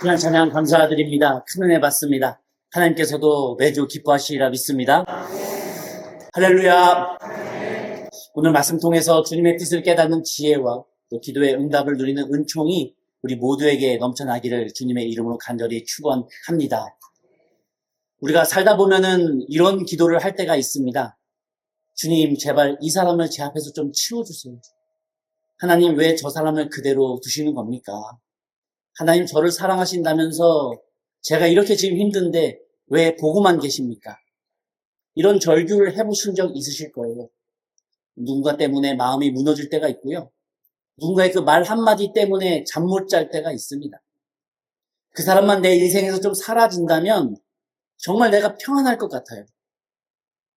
그냥 찬양 감사드립니다. 큰 은혜 받습니다. 하나님께서도 매주 기뻐하시리라 믿습니다. 할렐루야. 오늘 말씀 통해서 주님의 뜻을 깨닫는 지혜와 또 기도의 응답을 누리는 은총이 우리 모두에게 넘쳐나기를 주님의 이름으로 간절히 축원합니다. 우리가 살다 보면은 이런 기도를 할 때가 있습니다. 주님, 제발 이 사람을 제 앞에서 좀 치워주세요. 하나님, 왜 저 사람을 그대로 두시는 겁니까? 하나님, 저를 사랑하신다면서 제가 이렇게 지금 힘든데 왜 보고만 계십니까? 이런 절규를 해보신 적 있으실 거예요. 누군가 때문에 마음이 무너질 때가 있고요. 누군가의 그 말 한마디 때문에 잠 못 잘 때가 있습니다. 그 사람만 내 인생에서 좀 사라진다면 정말 내가 평안할 것 같아요.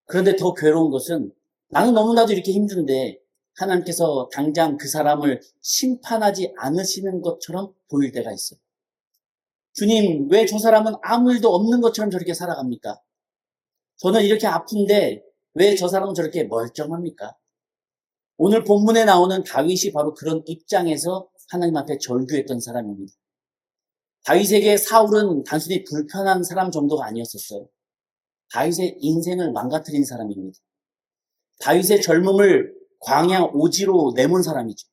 그런데 더 괴로운 것은 나는 너무나도 이렇게 힘든데 하나님께서 당장 그 사람을 심판하지 않으시는 것처럼 보일 때가 있어요. 주님, 왜 저 사람은 아무 일도 없는 것처럼 저렇게 살아갑니까? 저는 이렇게 아픈데 왜 저 사람은 저렇게 멀쩡합니까? 오늘 본문에 나오는 다윗이 바로 그런 입장에서 하나님 앞에 절규했던 사람입니다. 다윗에게 사울은 단순히 불편한 사람 정도가 아니었었어요. 다윗의 인생을 망가뜨린 사람입니다. 다윗의 젊음을 광야 오지로 내몬 사람이죠.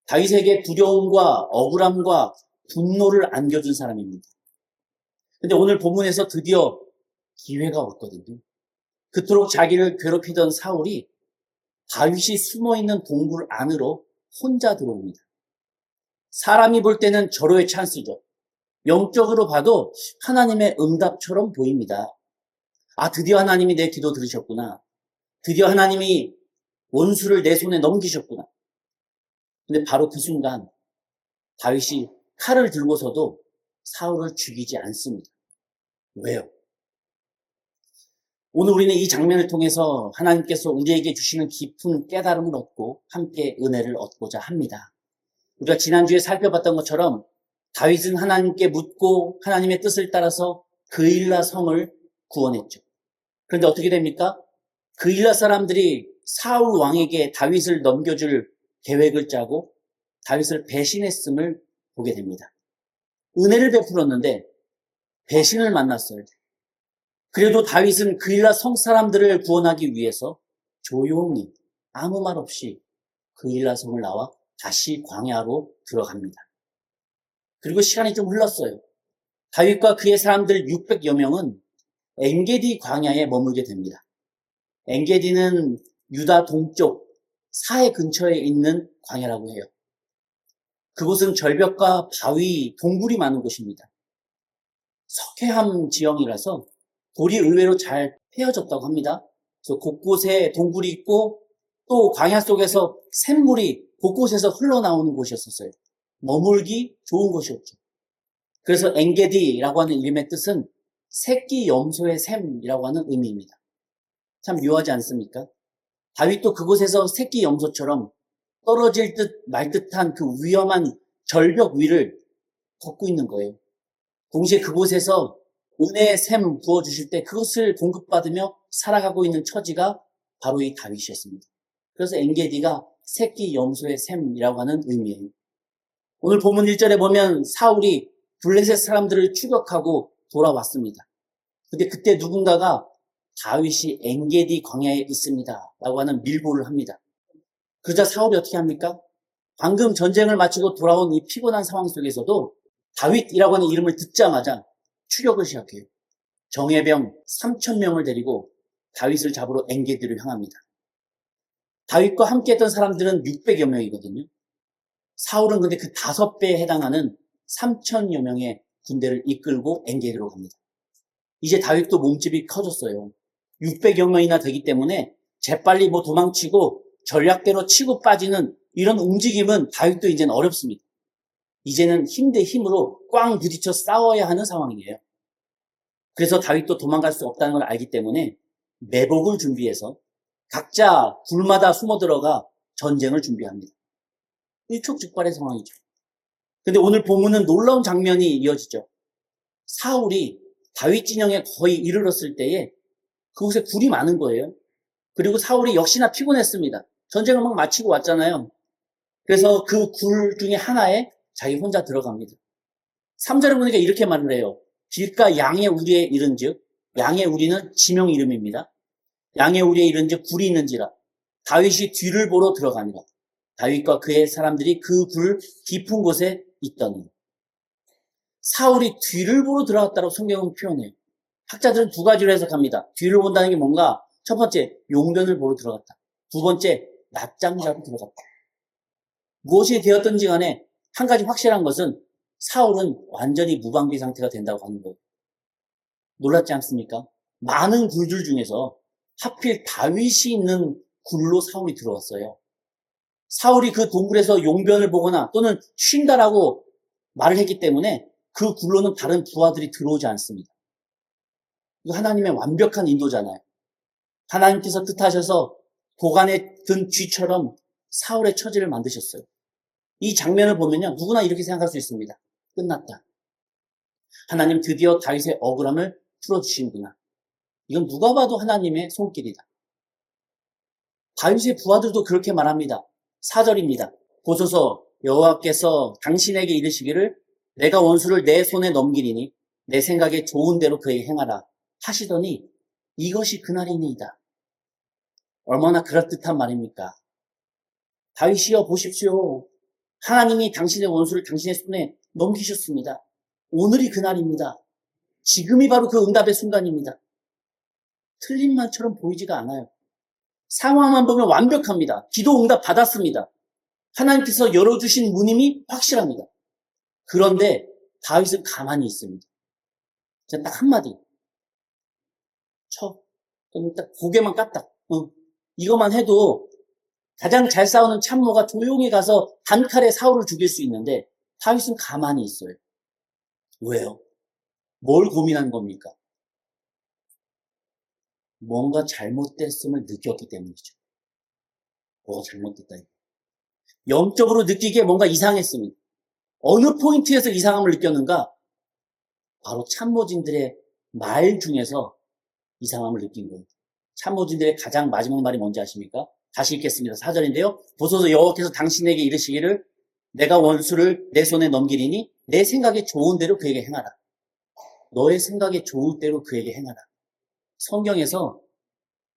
다윗에게 두려움과 억울함과 분노를 안겨준 사람입니다. 근데 오늘 본문에서 드디어 기회가 왔거든요. 그토록 자기를 괴롭히던 사울이 다윗이 숨어있는 동굴 안으로 혼자 들어옵니다. 사람이 볼 때는 절호의 찬스죠. 영적으로 봐도 하나님의 응답처럼 보입니다. 아, 드디어 하나님이 내 기도 들으셨구나. 드디어 하나님이 원수를 내 손에 넘기셨구나. 근데 바로 그 순간 다윗이 칼을 들고서도 사울을 죽이지 않습니다. 왜요? 오늘 우리는 이 장면을 통해서 하나님께서 우리에게 주시는 깊은 깨달음을 얻고 함께 은혜를 얻고자 합니다. 우리가 지난주에 살펴봤던 것처럼 다윗은 하나님께 묻고 하나님의 뜻을 따라서 그일라 성을 구원했죠. 그런데 어떻게 됩니까? 그일라 사람들이 사울 왕에게 다윗을 넘겨줄 계획을 짜고 다윗을 배신했음을 보게 됩니다. 은혜를 베풀었는데 배신을 만났어요. 그래도 다윗은 그일라 성 사람들을 구원하기 위해서 조용히 아무 말 없이 그일라 성을 나와 다시 광야로 들어갑니다. 그리고 시간이 좀 흘렀어요. 다윗과 그의 사람들 600여 명은 엔게디 광야에 머물게 됩니다. 엔게디는 유다 동쪽 사해 근처에 있는 광야라고 해요. 그곳은 절벽과 바위, 동굴이 많은 곳입니다. 석회암 지형이라서 돌이 의외로 잘 헤어졌다고 합니다. 그래서 곳곳에 동굴이 있고 또 광야 속에서 샘물이 곳곳에서 흘러나오는 곳이었어요. 머물기 좋은 곳이었죠. 그래서 엔게디라고 하는 이름의 뜻은 새끼 염소의 샘이라고 하는 의미입니다. 참 묘하지 않습니까? 다윗도 그곳에서 새끼 염소처럼 떨어질 듯 말 듯한 그 위험한 절벽 위를 걷고 있는 거예요. 동시에 그곳에서 은혜의 샘 부어주실 때 그것을 공급받으며 살아가고 있는 처지가 바로 이 다윗이었습니다. 그래서 엔게디가 새끼 염소의 샘이라고 하는 의미예요. 오늘 본문 1절에 보면 사울이 블레셋 사람들을 추격하고 돌아왔습니다. 근데 그때 누군가가 다윗이 엔게디 광야에 있습니다 라고 하는 밀보를 합니다. 그러자 사울이 어떻게 합니까? 방금 전쟁을 마치고 돌아온 이 피곤한 상황 속에서도 다윗이라고 하는 이름을 듣자마자 추격을 시작해요. 정예병 3,000명을 데리고 다윗을 잡으러 엔게디로 향합니다. 다윗과 함께했던 사람들은 600여 명이거든요. 사울은 근데 그 5배에 해당하는 3,000여 명의 군대를 이끌고 엔게디로 갑니다. 이제 다윗도 몸집이 커졌어요. 600여 명이나 되기 때문에 재빨리 도망치고 전략대로 치고 빠지는 이런 움직임은 다윗도 이제는 어렵습니다. 이제는 힘 대 힘으로 꽝 부딪혀 싸워야 하는 상황이에요. 그래서 다윗도 도망갈 수 없다는 걸 알기 때문에 매복을 준비해서 각자 굴마다 숨어 들어가 전쟁을 준비합니다. 일촉즉발의 상황이죠. 근데 오늘 본문은 놀라운 장면이 이어지죠. 사울이 다윗 진영에 거의 이르렀을 때에 그곳에 굴이 많은 거예요. 그리고 사울이 역시나 피곤했습니다. 전쟁을 막 마치고 왔잖아요. 그래서 그 굴 중에 하나에 자기 혼자 들어갑니다. 3절에 보니까 이렇게 말을 해요. 길가 양의 우리에 이른즉, 양의 우리는 지명 이름입니다. 양의 우리에 이른즉 굴이 있는지라 다윗이 뒤를 보러 들어가니라. 다윗과 그의 사람들이 그 굴 깊은 곳에 있더니. 사울이 뒤를 보러 들어갔다고 성경은 표현해요. 학자들은 두 가지로 해석합니다. 뒤를 본다는 게 뭔가? 첫 번째, 용변을 보러 들어갔다. 두 번째, 낮잠 자고 들어갔다. 무엇이 되었든지 간에 한 가지 확실한 것은 사울은 완전히 무방비 상태가 된다고 하는 거예요. 놀랍지 않습니까? 많은 굴들 중에서 하필 다윗이 있는 굴로 사울이 들어왔어요. 사울이 그 동굴에서 용변을 보거나 또는 쉰다라고 말을 했기 때문에 그 굴로는 다른 부하들이 들어오지 않습니다. 이거 하나님의 완벽한 인도잖아요. 하나님께서 뜻하셔서 도간에 든 쥐처럼 사울의 처지를 만드셨어요. 이 장면을 보면요, 누구나 이렇게 생각할 수 있습니다. 끝났다. 하나님 드디어 다윗의 억울함을 풀어주시는구나. 이건 누가 봐도 하나님의 손길이다. 다윗의 부하들도 그렇게 말합니다. 4절입니다. 보소서 여호와께서 당신에게 이르시기를 내가 원수를 내 손에 넘기리니 내 생각에 좋은 대로 그에게 행하라 하시더니 이것이 그날이니이다. 얼마나 그럴듯한 말입니까? 다윗이여 보십시오. 하나님이 당신의 원수를 당신의 손에 넘기셨습니다. 오늘이 그날입니다. 지금이 바로 그 응답의 순간입니다. 틀린 말처럼 보이지가 않아요. 상황만 보면 완벽합니다. 기도 응답 받았습니다. 하나님께서 열어주신 문임이 확실합니다. 그런데 다윗은 가만히 있습니다. 제가 딱 한마디 또는 딱 고개만 까딱 이것만 해도 가장 잘 싸우는 참모가 조용히 가서 단칼에 사울을 죽일 수 있는데 다윗은 가만히 있어요. 왜요? 뭘 고민한 겁니까? 뭔가 잘못됐음을 느꼈기 때문이죠. 뭐가 잘못됐다. 영적으로 느끼기에 뭔가 이상했습니다. 어느 포인트에서 이상함을 느꼈는가? 바로 참모진들의 말 중에서 이상함을 느낀 거예요. 참모진들의 가장 마지막 말이 뭔지 아십니까? 다시 읽겠습니다. 4절인데요. 보소서 여호와께서 당신에게 이르시기를 내가 원수를 내 손에 넘기리니 내 생각에 좋은 대로 그에게 행하라. 너의 생각에 좋을 대로 그에게 행하라. 성경에서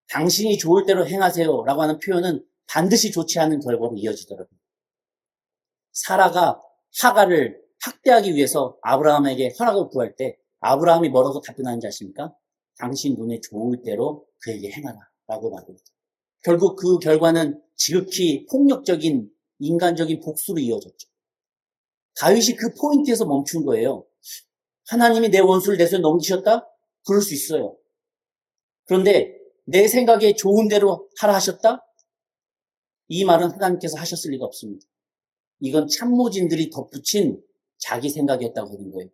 당신이 좋을 대로 행하세요 라고 하는 표현은 반드시 좋지 않은 결과로 이어지더라고요. 사라가 하갈을 학대하기 위해서 아브라함에게 허락을 구할 때 아브라함이 뭐라고 답변하는지 아십니까? 당신 눈에 좋을 대로 그에게 행하라 라고 말합니다. 결국 그 결과는 지극히 폭력적인 인간적인 복수로 이어졌죠. 다윗이 그 포인트에서 멈춘 거예요. 하나님이 내 원수를 내 손에 넘기셨다? 그럴 수 있어요. 그런데 내 생각에 좋은 대로 하라 하셨다? 이 말은 하나님께서 하셨을 리가 없습니다. 이건 참모진들이 덧붙인 자기 생각이었다고 하는 거예요.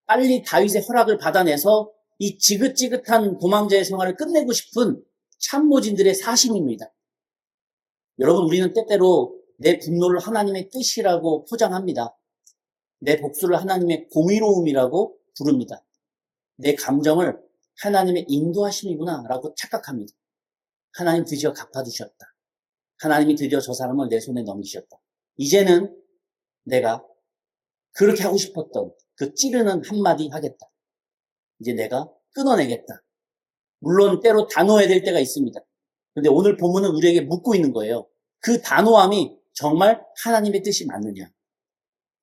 빨리 다윗의 허락을 받아내서 이 지긋지긋한 도망자의 생활을 끝내고 싶은 참모진들의 사심입니다. 여러분, 우리는 때때로 내 분노를 하나님의 뜻이라고 포장합니다. 내 복수를 하나님의 공의로움이라고 부릅니다. 내 감정을 하나님의 인도하심이구나 라고 착각합니다. 하나님 드디어 갚아주셨다. 하나님이 드디어 저 사람을 내 손에 넘기셨다. 이제는 내가 그렇게 하고 싶었던 그 찌르는 한마디 하겠다. 이제 내가 끊어내겠다. 물론 때로 단호해야 될 때가 있습니다. 그런데 오늘 본문은 우리에게 묻고 있는 거예요. 그 단호함이 정말 하나님의 뜻이 맞느냐?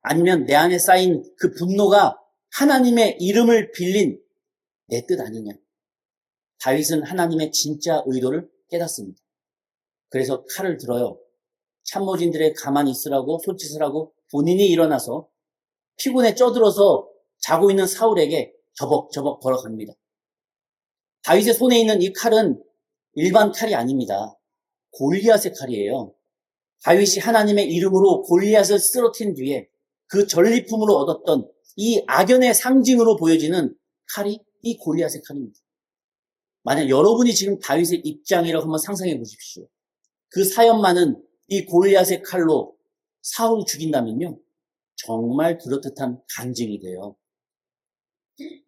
아니면 내 안에 쌓인 그 분노가 하나님의 이름을 빌린 내 뜻 아니냐? 다윗은 하나님의 진짜 의도를 깨닫습니다. 그래서 칼을 들어요. 참모진들의 가만히 있으라고 손짓을 하고 본인이 일어나서 피곤에 쪄들어서 자고 있는 사울에게 저벅저벅 걸어갑니다. 다윗의 손에 있는 이 칼은 일반 칼이 아닙니다. 골리앗의 칼이에요. 다윗이 하나님의 이름으로 골리앗을 쓰러뜨린 뒤에 그 전리품으로 얻었던 이 악연의 상징으로 보여지는 칼이 이 골리앗의 칼입니다. 만약 여러분이 지금 다윗의 입장이라고 한번 상상해 보십시오. 그 사연만은 이 골리앗의 칼로 사울을 죽인다면요. 정말 그럴듯한 간증이 돼요.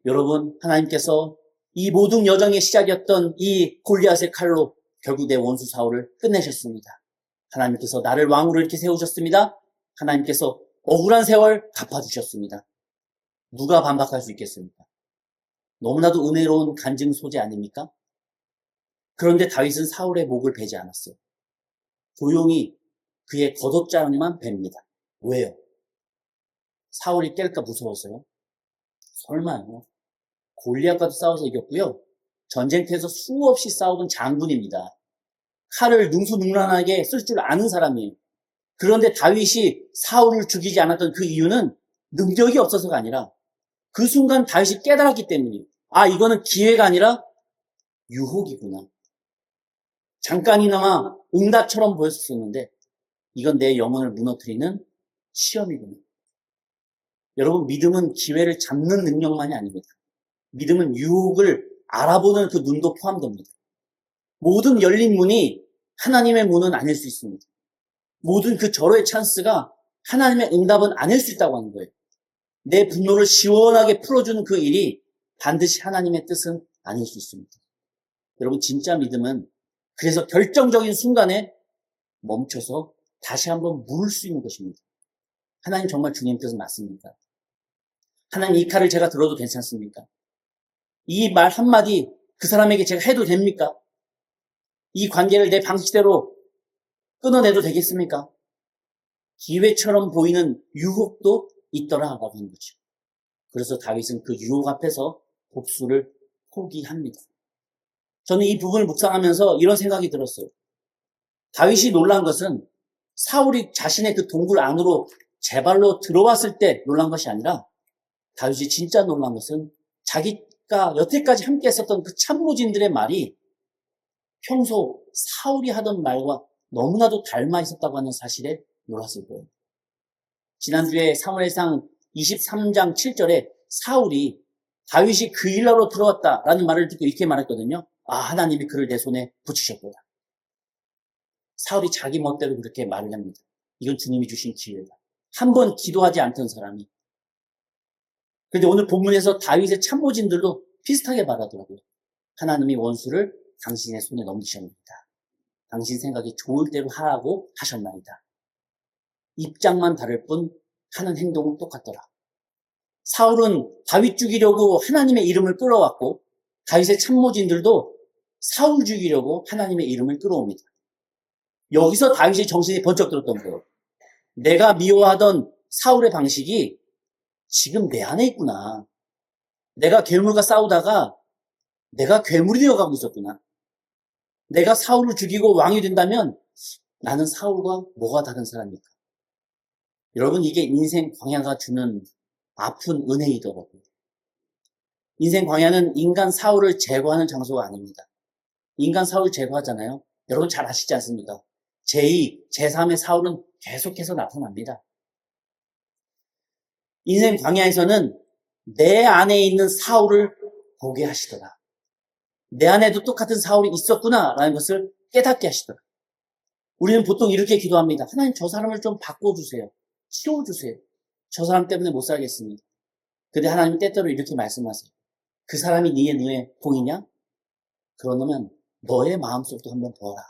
여러분, 하나님께서 이 모든 여정의 시작이었던 이 골리앗의 칼로 결국 내 원수 사울을 끝내셨습니다. 하나님께서 나를 왕으로 이렇게 세우셨습니다. 하나님께서 억울한 세월 갚아주셨습니다. 누가 반박할 수 있겠습니까? 너무나도 은혜로운 간증 소재 아닙니까? 그런데 다윗은 사울의 목을 베지 않았어요. 조용히 그의 겉옷자락만 뱁니다. 왜요? 사울이 깰까 무서워서요? 설마요. 골리앗과도 싸워서 이겼고요. 전쟁터에서 수없이 싸우던 장군입니다. 칼을 능수능란하게 쓸 줄 아는 사람이에요. 그런데 다윗이 사울을 죽이지 않았던 그 이유는 능력이 없어서가 아니라 그 순간 다윗이 깨달았기 때문이에요. 아, 이거는 기회가 아니라 유혹이구나. 잠깐이나마 응답처럼 보였었는데 이건 내 영혼을 무너뜨리는 시험이구나. 여러분, 믿음은 기회를 잡는 능력만이 아닙니다. 믿음은 유혹을 알아보는 그 눈도 포함됩니다. 모든 열린 문이 하나님의 문은 아닐 수 있습니다. 모든 그 절호의 찬스가 하나님의 응답은 아닐 수 있다고 하는 거예요. 내 분노를 시원하게 풀어주는 그 일이 반드시 하나님의 뜻은 아닐 수 있습니다. 여러분, 진짜 믿음은 그래서 결정적인 순간에 멈춰서 다시 한번 물을 수 있는 것입니다. 하나님 정말 주님 뜻은 맞습니까? 하나님 이 칼을 제가 들어도 괜찮습니까? 이 말 한마디 그 사람에게 제가 해도 됩니까? 이 관계를 내 방식대로 끊어내도 되겠습니까? 기회처럼 보이는 유혹도 있더라라고 하는 거죠. 그래서 다윗은 그 유혹 앞에서 복수를 포기합니다. 저는 이 부분을 묵상하면서 이런 생각이 들었어요. 다윗이 놀란 것은 사울이 자신의 그 동굴 안으로 제 발로 들어왔을 때 놀란 것이 아니라 다윗이 진짜 놀란 것은 자기가 여태까지 함께 했었던 그 참모진들의 말이 평소 사울이 하던 말과 너무나도 닮아 있었다고 하는 사실에 놀랐을 거예요. 지난주에 사무엘상 23장 7절에 사울이 다윗이 그 일하러 들어왔다라는 말을 듣고 이렇게 말했거든요. 아, 하나님이 그를 내 손에 붙이셨구나. 사울이 자기 멋대로 그렇게 말을 합니다. 이건 주님이 주신 기회다. 한 번 기도하지 않던 사람이. 그런데 오늘 본문에서 다윗의 참모진들도 비슷하게 말하더라고요. 하나님이 원수를 당신의 손에 넘기셨나이다. 당신 생각이 좋을 대로 하라고 하셨나이다. 입장만 다를 뿐 하는 행동은 똑같더라. 사울은 다윗 죽이려고 하나님의 이름을 끌어왔고 다윗의 참모진들도 사울 죽이려고 하나님의 이름을 끌어옵니다. 여기서 다윗의 정신이 번쩍 들었던 거예요. 내가 미워하던 사울의 방식이 지금 내 안에 있구나. 내가 괴물과 싸우다가 내가 괴물이 되어가고 있었구나. 내가 사울을 죽이고 왕이 된다면 나는 사울과 뭐가 다른 사람입니까? 여러분, 이게 인생 광야가 주는 아픈 은혜이더라고요. 인생 광야는 인간 사울을 제거하는 장소가 아닙니다. 인간 사울 제거하잖아요. 여러분 잘 아시지 않습니까? 제2, 제3의 사울은 계속해서 나타납니다. 인생 광야에서는 내 안에 있는 사울을 보게 하시더라. 내 안에도 똑같은 사울이 있었구나라는 것을 깨닫게 하시더라. 우리는 보통 이렇게 기도합니다. 하나님, 저 사람을 좀 바꿔주세요. 치워주세요. 저 사람 때문에 못 살겠습니다. 근데 하나님 때때로 이렇게 말씀하세요. 그 사람이 네의 눈에 보이냐? 그러면 너의 마음속도 한번 보아라.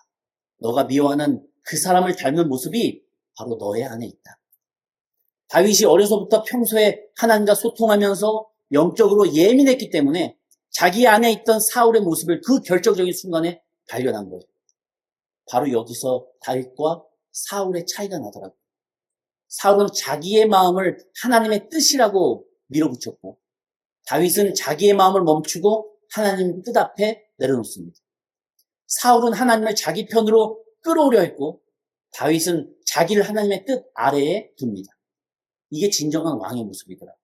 너가 미워하는 그 사람을 닮은 모습이 바로 너의 안에 있다. 다윗이 어려서부터 평소에 하나님과 소통하면서 영적으로 예민했기 때문에 자기 안에 있던 사울의 모습을 그 결정적인 순간에 발견한 거예요. 바로 여기서 다윗과 사울의 차이가 나더라고요. 사울은 자기의 마음을 하나님의 뜻이라고 밀어붙였고 다윗은 자기의 마음을 멈추고 하나님 뜻 앞에 내려놓습니다. 사울은 하나님을 자기 편으로 끌어오려 했고 다윗은 자기를 하나님의 뜻 아래에 둡니다. 이게 진정한 왕의 모습이더라고요.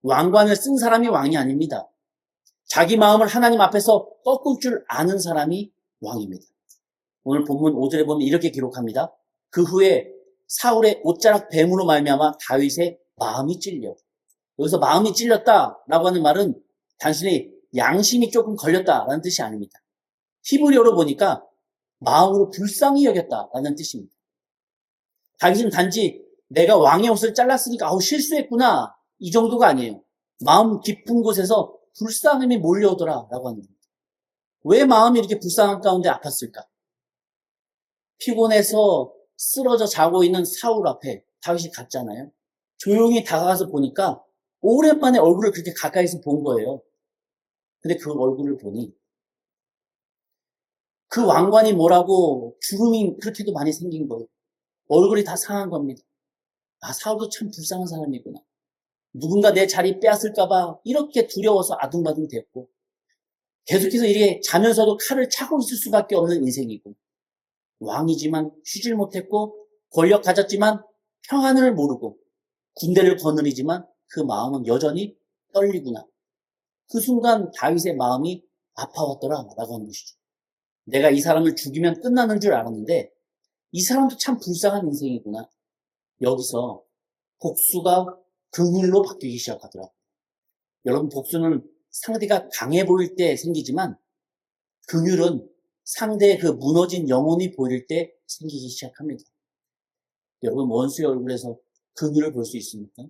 왕관을 쓴 사람이 왕이 아닙니다. 자기 마음을 하나님 앞에서 꺾을 줄 아는 사람이 왕입니다. 오늘 본문 5절에 보면 이렇게 기록합니다. 그 후에 사울의 옷자락 뱀으로 말미암아 다윗의 마음이 찔려. 여기서 마음이 찔렸다라고 하는 말은 단순히 양심이 조금 걸렸다라는 뜻이 아닙니다. 히브리어로 보니까 마음으로 불쌍히 여겼다라는 뜻입니다. 다윗은 단지 내가 왕의 옷을 잘랐으니까 실수했구나 이 정도가 아니에요. 마음 깊은 곳에서 불쌍함이 몰려오더라라고 하는 겁니다. 왜 마음이 이렇게 불쌍한 가운데 아팠을까? 피곤해서 쓰러져 자고 있는 사울 앞에 다윗이 갔잖아요. 조용히 다가가서 보니까 오랜만에 얼굴을 그렇게 가까이서 본 거예요. 근데 그 얼굴을 보니 그 왕관이 뭐라고 주름이 그렇게도 많이 생긴 거예요. 얼굴이 다 상한 겁니다. 아, 사울도 참 불쌍한 사람이구나. 누군가 내 자리 빼앗을까봐 이렇게 두려워서 아둥바둥 됐고, 계속해서 이렇게 자면서도 칼을 차고 있을 수밖에 없는 인생이고, 왕이지만 쉬질 못했고, 권력 가졌지만 평안을 모르고, 군대를 거느리지만 그 마음은 여전히 떨리구나. 그 순간 다윗의 마음이 아파왔더라라고 하는 것이죠. 내가 이 사람을 죽이면 끝나는 줄 알았는데 이 사람도 참 불쌍한 인생이구나. 여기서 복수가 긍휼로 바뀌기 시작하더라. 여러분, 복수는 상대가 강해 보일 때 생기지만 긍휼은 상대의 그 무너진 영혼이 보일 때 생기기 시작합니다. 여러분, 원수의 얼굴에서 긍휼을 볼 수 있습니까?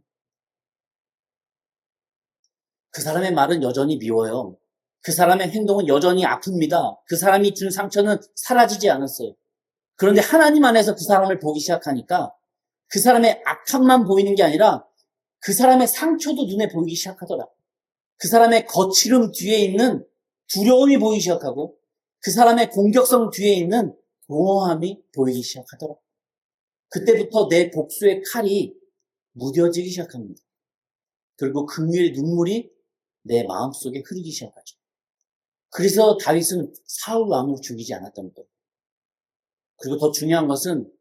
그 사람의 말은 여전히 미워요. 그 사람의 행동은 여전히 아픕니다. 그 사람이 준 상처는 사라지지 않았어요. 그런데 하나님 안에서 그 사람을 보기 시작하니까 그 사람의 악함만 보이는 게 아니라 그 사람의 상처도 눈에 보이기 시작하더라. 그 사람의 거칠음 뒤에 있는 두려움이 보이기 시작하고 그 사람의 공격성 뒤에 있는 공허함이 보이기 시작하더라. 그때부터 내 복수의 칼이 무뎌지기 시작합니다. 그리고 긍휼의 눈물이 내 마음속에 흐르기 시작하죠. 그래서 다윗은 사울 왕을 죽이지 않았던 거예요. 그리고 더 중요한 것은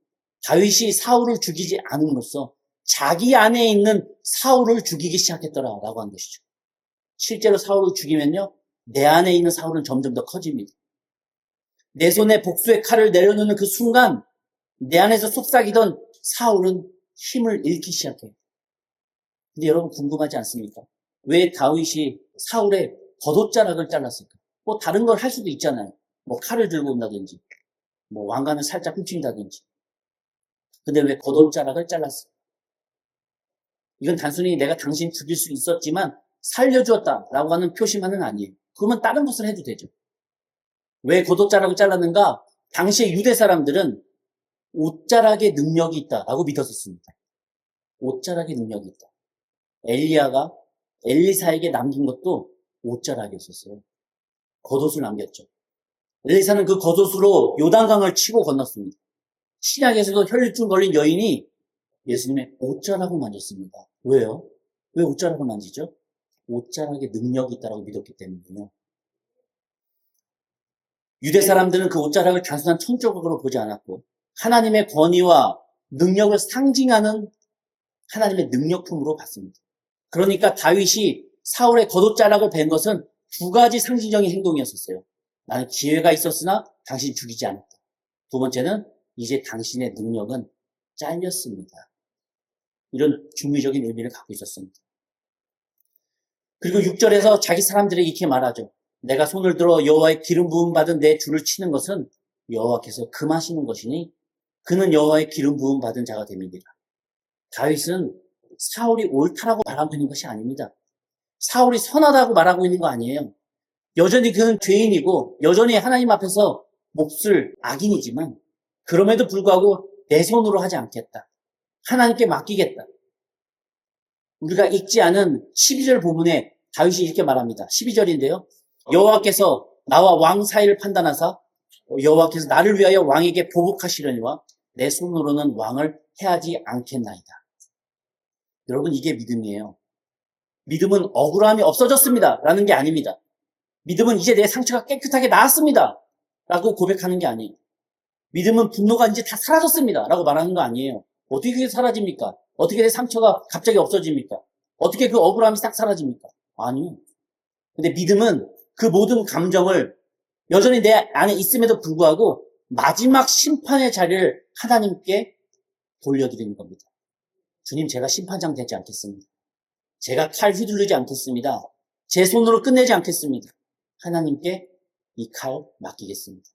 다윗이 사울을 죽이지 않음으로써 자기 안에 있는 사울을 죽이기 시작했더라라고 하는 것이죠. 실제로 사울을 죽이면요, 내 안에 있는 사울은 점점 더 커집니다. 내 손에 복수의 칼을 내려놓는 그 순간 내 안에서 속삭이던 사울은 힘을 잃기 시작해요. 근데 여러분, 궁금하지 않습니까? 왜 다윗이 사울의 겉옷자락을 잘랐을까? 뭐 다른 걸 할 수도 있잖아요. 뭐 칼을 들고 온다든지 뭐 왕관을 살짝 훔친다든지. 근데 왜 겉옷자락을 잘랐을까? 이건 단순히 내가 당신 죽일 수 있었지만 살려주었다라고 하는 표시만은 아니에요. 그러면 다른 것을 해도 되죠. 왜 겉옷자락을 잘랐는가? 당시의 유대 사람들은 옷자락의 능력이 있다라고 믿었었습니다. 옷자락의 능력이 있다. 엘리야가 엘리사에게 남긴 것도 옷자락이었었어요. 겉옷을 남겼죠. 엘리사는 그 겉옷으로 요단강을 치고 건넜습니다. 신약에서도 혈류증 걸린 여인이 예수님의 옷자락을 만졌습니다. 왜요? 왜 옷자락을 만지죠? 옷자락에 능력이 있다고 믿었기 때문이에요. 유대 사람들은 그 옷자락을 단순한 천적으로 보지 않았고 하나님의 권위와 능력을 상징하는 하나님의 능력품으로 봤습니다. 그러니까 다윗이 사울의 겉옷자락을 벤 것은 두 가지 상징적인 행동이었었어요. 나는 기회가 있었으나 당신 죽이지 않았다. 두 번째는 이제 당신의 능력은 잘렸습니다. 이런 중의적인 의미를 갖고 있었습니다. 그리고 6절에서 자기 사람들에게 이렇게 말하죠. 내가 손을 들어 여호와의 기름 부음 받은 내 줄을 치는 것은 여호와께서 금하시는 것이니 그는 여호와의 기름 부음 받은 자가 됩니다. 다윗은 사울이 옳다라고 말하고 있는 것이 아닙니다. 사울이 선하다고 말하고 있는 거 아니에요. 여전히 그는 죄인이고 여전히 하나님 앞에서 몹쓸 악인이지만 그럼에도 불구하고 내 손으로 하지 않겠다. 하나님께 맡기겠다. 우리가 읽지 않은 12절 부분에 다윗이 이렇게 말합니다. 12절인데요. 여호와께서 나와 왕 사이를 판단하사 여호와께서 나를 위하여 왕에게 보복하시려니와 내 손으로는 왕을 해하지 않겠나이다. 여러분, 이게 믿음이에요. 믿음은 억울함이 없어졌습니다 라는 게 아닙니다. 믿음은 이제 내 상처가 깨끗하게 나았습니다 라고 고백하는 게 아니에요. 믿음은 분노가 이제 다 사라졌습니다 라고 말하는 거 아니에요. 어떻게 그게 사라집니까? 어떻게 내 상처가 갑자기 없어집니까? 어떻게 그 억울함이 싹 사라집니까? 아니요. 근데 믿음은 그 모든 감정을 여전히 내 안에 있음에도 불구하고 마지막 심판의 자리를 하나님께 돌려드리는 겁니다. 주님, 제가 심판장 되지 않겠습니다. 제가 칼 휘둘르지 않겠습니다. 제 손으로 끝내지 않겠습니다. 하나님께 이 칼 맡기겠습니다.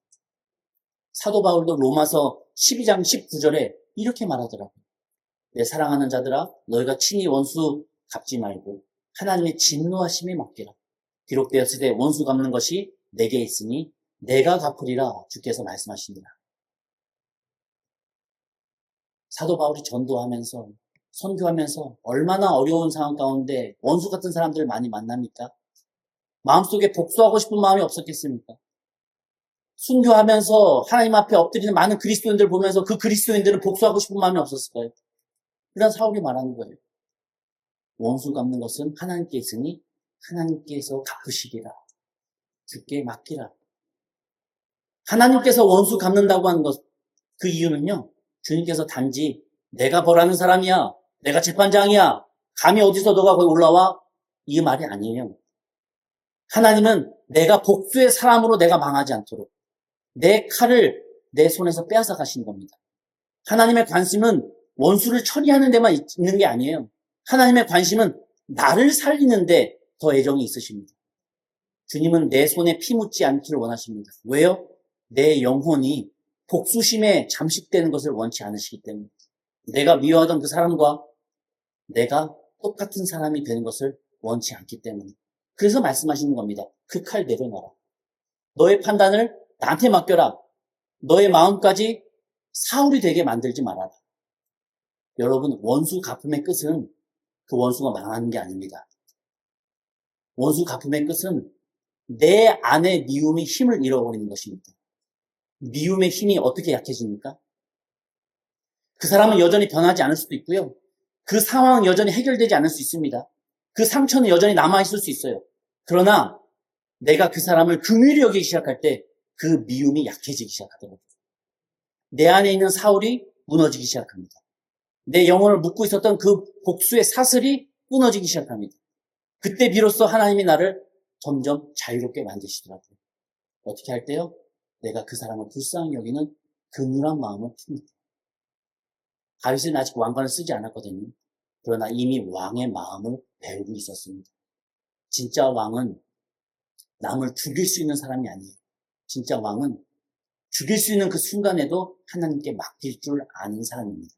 사도 바울도 로마서 12장 19절에 이렇게 말하더라고요. 내 사랑하는 자들아, 너희가 친히 원수 갚지 말고 하나님의 진노하심에 맡기라. 기록되었을 때 원수 갚는 것이 내게 있으니 내가 갚으리라 주께서 말씀하십니다. 사도 바울이 전도하면서 선교하면서 얼마나 어려운 상황 가운데 원수 같은 사람들을 많이 만납니까? 마음속에 복수하고 싶은 마음이 없었겠습니까? 순교하면서 하나님 앞에 엎드리는 많은 그리스도인들을 보면서 그 그리스도인들은 복수하고 싶은 마음이 없었을까요? 그런 사울이 말하는 거예요. 원수 갚는 것은 하나님께 있으니 하나님께서 갚으시리라. 주께 맡기라. 하나님께서 원수 갚는다고 하는 것, 그 이유는요, 주님께서 단지 내가 벌하는 사람이야, 내가 재판장이야, 감히 어디서 너가 거기 올라와? 이 말이 아니에요. 하나님은 내가 복수의 사람으로 내가 망하지 않도록 내 칼을 내 손에서 빼앗아 가시는 겁니다. 하나님의 관심은 원수를 처리하는 데만 있는 게 아니에요. 하나님의 관심은 나를 살리는데 더 애정이 있으십니다. 주님은 내 손에 피 묻지 않기를 원하십니다. 왜요? 내 영혼이 복수심에 잠식되는 것을 원치 않으시기 때문에 내가 미워하던 그 사람과 내가 똑같은 사람이 되는 것을 원치 않기 때문에 그래서 말씀하시는 겁니다. 그 칼 내려놔라. 너의 판단을 나한테 맡겨라. 너의 마음까지 사울이 되게 만들지 말아라. 여러분, 원수 갚음의 끝은 그 원수가 망하는 게 아닙니다. 원수 갚음의 끝은 내 안에 미움이 힘을 잃어버리는 것입니다. 미움의 힘이 어떻게 약해집니까? 그 사람은 여전히 변하지 않을 수도 있고요. 그 상황은 여전히 해결되지 않을 수 있습니다. 그 상처는 여전히 남아있을 수 있어요. 그러나 내가 그 사람을 긍휼히 여기기 시작할 때 그 미움이 약해지기 시작하더라고요. 내 안에 있는 사울이 무너지기 시작합니다. 내 영혼을 묶고 있었던 그 복수의 사슬이 끊어지기 시작합니다. 그때 비로소 하나님이 나를 점점 자유롭게 만드시더라고요. 어떻게 할 때요? 내가 그 사람을 불쌍히 여기는 긍휼한 마음을 풉니다. 다윗은 아직 왕관을 쓰지 않았거든요. 그러나 이미 왕의 마음을 배우고 있었습니다. 진짜 왕은 남을 죽일 수 있는 사람이 아니에요. 진짜 왕은 죽일 수 있는 그 순간에도 하나님께 맡길 줄 아는 사람입니다.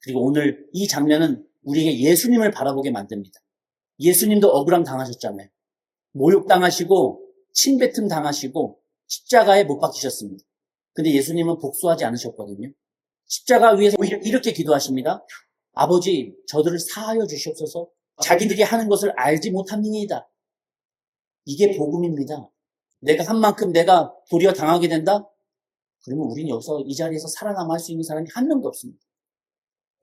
그리고 오늘 이 장면은 우리에게 예수님을 바라보게 만듭니다. 예수님도 억울함 당하셨잖아요. 모욕당하시고 침뱉음 당하시고 십자가에 못 박히셨습니다. 근데 예수님은 복수하지 않으셨거든요. 십자가 위에서 이렇게 기도하십니다. 아버지, 저들을 사하여 주시옵소서. 자기들이 하는 것을 알지 못함이니이다. 이게 복음입니다. 내가 한 만큼 내가 도리어 당하게 된다? 그러면 우리는 여기서 이 자리에서 살아남아 할 수 있는 사람이 한 명도 없습니다.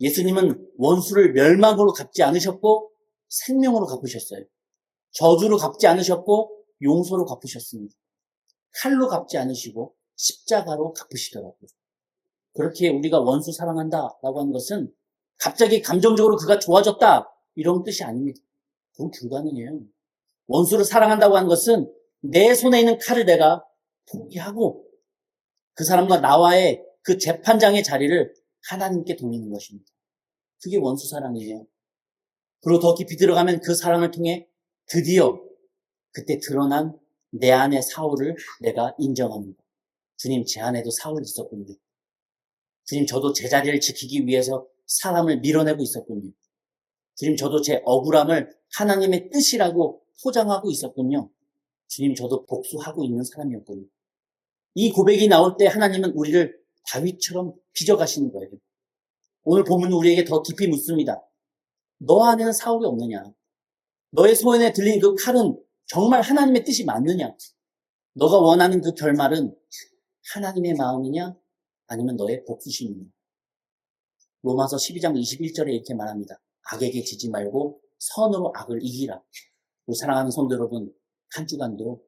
예수님은 원수를 멸망으로 갚지 않으셨고 생명으로 갚으셨어요. 저주로 갚지 않으셨고 용서로 갚으셨습니다. 칼로 갚지 않으시고 십자가로 갚으시더라고요. 그렇게 우리가 원수 사랑한다라고 하는 것은 갑자기 감정적으로 그가 좋아졌다 이런 뜻이 아닙니다. 그건 불가능해요. 원수를 사랑한다고 하는 것은 내 손에 있는 칼을 내가 포기하고 그 사람과 나와의 그 재판장의 자리를 하나님께 돌리는 것입니다. 그게 원수 사랑이에요. 그리고 더 깊이 들어가면 그 사랑을 통해 드디어 그때 드러난 내 안의 사울을 내가 인정하는 것. 주님, 제 안에도 사울이 있었군요. 주님, 저도 제 자리를 지키기 위해서 사람을 밀어내고 있었군요. 주님, 저도 제 억울함을 하나님의 뜻이라고 포장하고 있었군요. 주님, 저도 복수하고 있는 사람이었군요. 이 고백이 나올 때 하나님은 우리를 다윗처럼 빚어가시는 거예요. 오늘 본문은 우리에게 더 깊이 묻습니다. 너 안에는 사울이 없느냐? 너의 소원에 들린 그 칼은 정말 하나님의 뜻이 맞느냐? 너가 원하는 그 결말은 하나님의 마음이냐? 아니면 너의 복수심이냐? 로마서 12장 21절에 이렇게 말합니다. 악에게 지지 말고 선으로 악을 이기라. 우리 사랑하는 성도 여러분, 한 주간도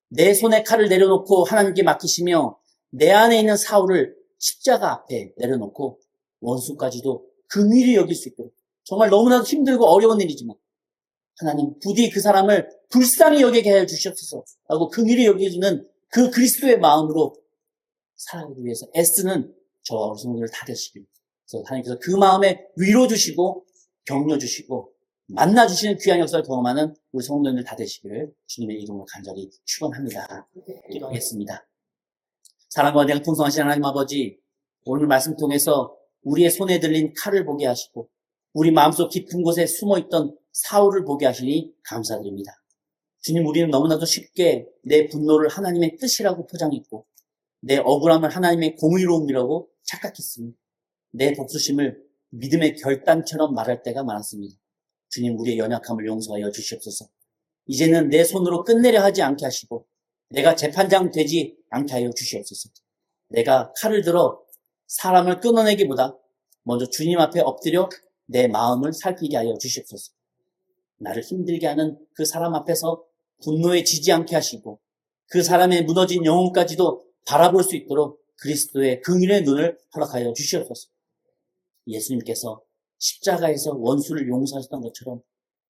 내 손에 칼을 내려놓고 하나님께 맡기시며 내 안에 있는 사울을 십자가 앞에 내려놓고 원수까지도 긍휼히 여길 수 있도록 정말 너무나도 힘들고 어려운 일이지만 하나님 부디 그 사람을 불쌍히 여기게 해 주시옵소서 라고 긍휼히 여기는 그 그리스도의 마음으로 살아가기 위해서 애쓰는 저와 우리 성도들 다 되시길. 그래서 하나님께서 그 마음에 위로 주시고 격려 주시고 만나주시는 귀한 역사를 경험하는 우리 성도님들 다 되시기를 주님의 이름으로 간절히 축원합니다. 기도하겠습니다. 사랑과 은혜가 풍성하신 하나님 아버지, 오늘 말씀 통해서 우리의 손에 들린 칼을 보게 하시고 우리 마음속 깊은 곳에 숨어있던 사울을 보게 하시니 감사드립니다. 주님, 우리는 너무나도 쉽게 내 분노를 하나님의 뜻이라고 포장했고 내 억울함을 하나님의 공의로움이라고 착각했습니다. 내 복수심을 믿음의 결단처럼 말할 때가 많았습니다. 주님, 우리의 연약함을 용서하여 주시옵소서. 이제는 내 손으로 끝내려 하지 않게 하시고 내가 재판장 되지 않게 하여 주시옵소서. 내가 칼을 들어 사람을 끊어내기보다 먼저 주님 앞에 엎드려 내 마음을 살피게 하여 주시옵소서. 나를 힘들게 하는 그 사람 앞에서 분노에 지지 않게 하시고 그 사람의 무너진 영혼까지도 바라볼 수 있도록 그리스도의 긍휼의 눈을 허락하여 주시옵소서. 예수님께서 십자가에서 원수를 용서하셨던 것처럼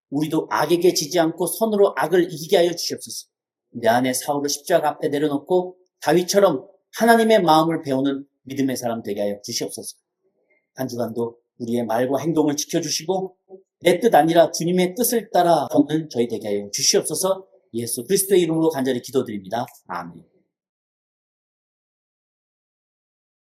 우리도 악에게 지지 않고 선으로 악을 이기게 하여 주시옵소서. 내 안에 사울을 십자가 앞에 내려놓고 다윗처럼 하나님의 마음을 배우는 믿음의 사람 되게 하여 주시옵소서. 한 주간도 우리의 말과 행동을 지켜주시고 내 뜻 아니라 주님의 뜻을 따라 걷는 저희 되게 하여 주시옵소서. 예수 그리스도의 이름으로 간절히 기도드립니다. 아멘.